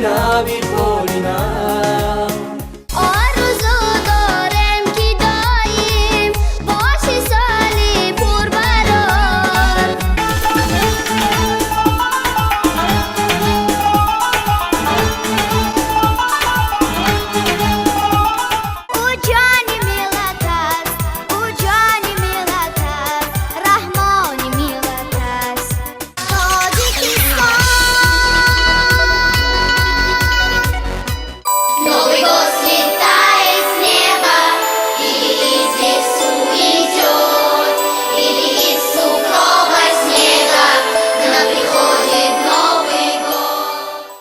نوی پولی نو آرزو دارم که دایم باشی سالی پربرار او جانی ملت است او جانی ملت است رحمانی ملت است تاجیکستان Новый год слетает с неба, или из лесу идет, или из сугроба снега, к нам приходит Новый год.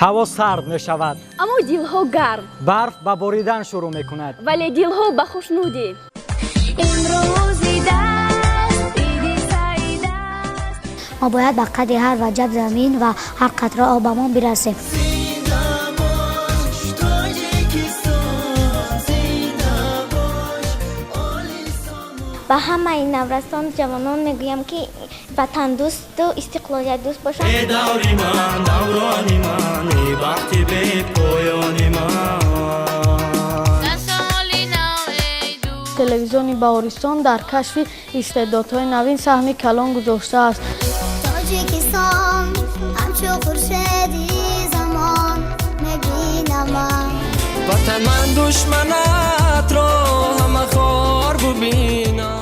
ҳаво сард мешавад, аммо дилҳо гарм, барф ба боридан шурӯъ мекунад. вале дилҳо ба хушнудӣ. امروز عید است، عید سعید است. ما باید به قدر هر وجب زمین و هر قطره آبمان برسیم. با همه این نورستان جوانان میگویم که وطن دوست و استقلالیت دوست باشند. ای دوری من دورانی من ای وقتی به پایانی من تلویزیون باهوریستان در کشف استعدادهای نوین سهم کلان گذاشته است. تاجیکستان همچو خورشیدی زمان میبینم من. وطن من دشمنت را همه خوار ببینم.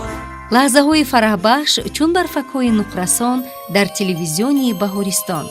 лаҳзаҳои фараҳбахш чун барфакҳои нуқрасон дар телевизиони баҳористон.